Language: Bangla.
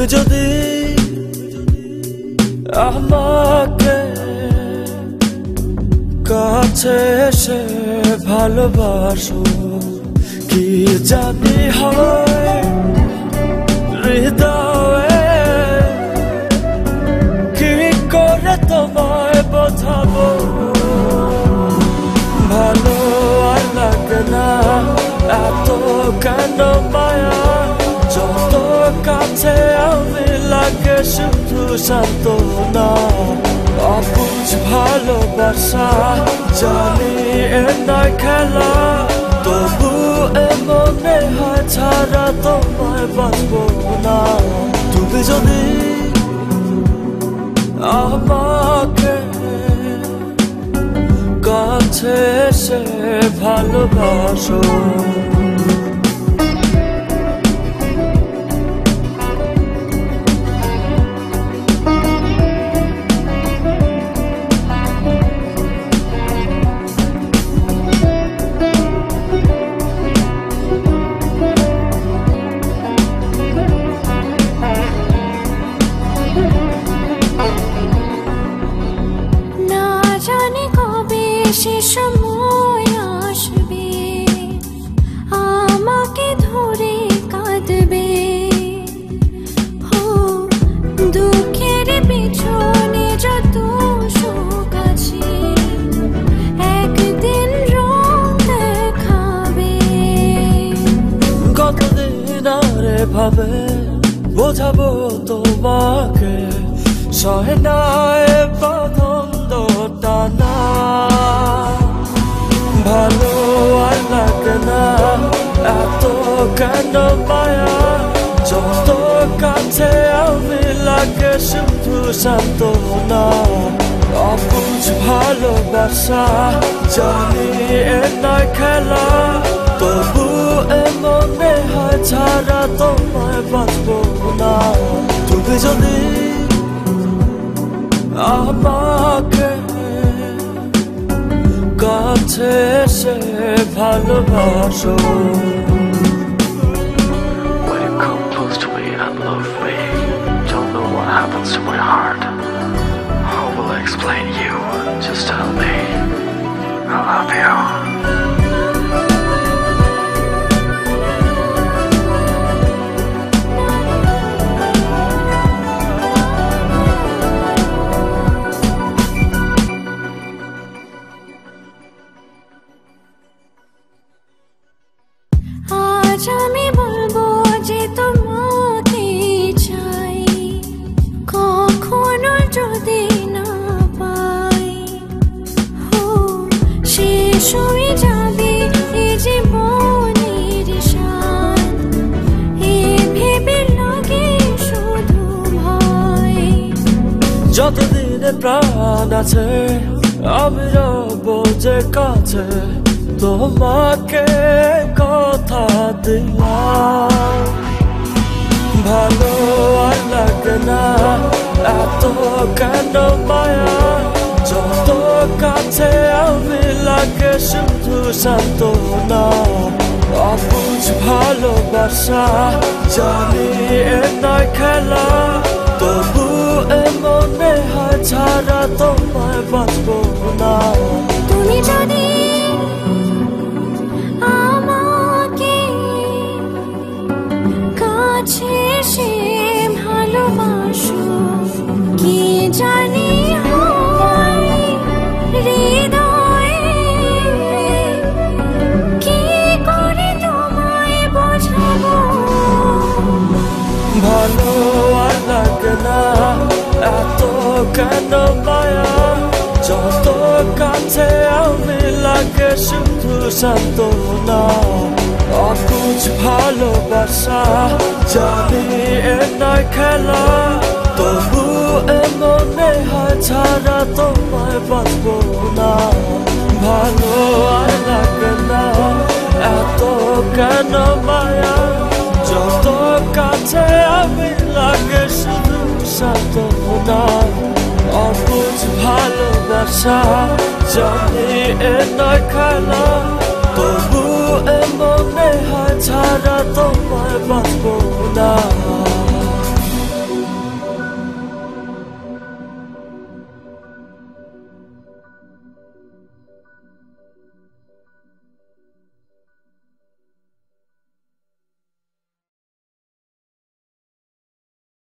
তুমি যদি আমাকে কাছে এসে ভালোবাসো, কি জানি হয় হৃদয়ে, কি করে তোমায় বোঝাবো। ভালো আর লাগে না এত কেন মায়া, যত কাছে আমি লাগে শুধু সান্ত্বনা। অবুঝ ভালোবাসা জানি এ নয় খেলা, তবু এ মনে হয় ছাড়া তোমায় বাঁচবো না। তুমি যদি আমাকে কাছে এসে ভালোবাসো। সে সময় আসবে আমাকে ধরে কাঁদবে, দুঃখের পিছনে যত সুখ আছে একদিন রং দেখাবে। কতদিন আর ভাবে বোঝাবো তোমাকে, সহে না এ পছন্দটা না। ভালো আর লাগে না এত কেন মায়া, যত কাছে আমি লাগে শুধু সান্ত্বনা। অবুঝ ভালোবাসা জানি এ নয় খেলা, তবু এ মনে হয় ছাড়া তোমায় বাঁচবো না। তুমি যদি আমাকে কাছে এসে ভালোবাসো। When you come close to me and love me, don't know what happens to my heart. How will I explain you? Just tell me I love you. আজ আমি বলবো যে তোমাকে চাই, কখনো যদি না পাই শেষ হয়ে যাবে এ জীবনের শান, এ ভেবে লাগে শুধু ভয়। যতদিনে প্রাণ আছে আমি রব যে কাছে, তোমাকে কথা দিলাম। ভালো আর লাগে না এত কেন মায়া, যত কাছে আমি লাগে শুধু সান্ত্বনা। অবুঝ ভালোবাসা জানি এ নয় খেলা, তবু এ মনে হয় ছাড়া তোমায় বাঁচবো না। তুমি যদি আমাকে কাছে এসে ভালোবাসো, কি জানি হয় হৃদয়ে, কি করে তোমায় বোঝাবো। ভালো আর লাগে না এত কেন মায়া, যত কাছে আমি লাগে শুধু সান্ত্বনা। অবুঝ ভালোবাসা জানি এ নয় খেলা, তবু এ মনে হয় ছাড়া তোমায় বাঁচবো না। ভালো আর লাগে না এত কেন মায়া, যত কাছে আমি লাগে শুধু সান্ত্বনা। অবুঝ ভালোবাসা জানি এ নয় খেলা, তবু এ মনে হয় ছাড়া তোমায় বাঁচবো না।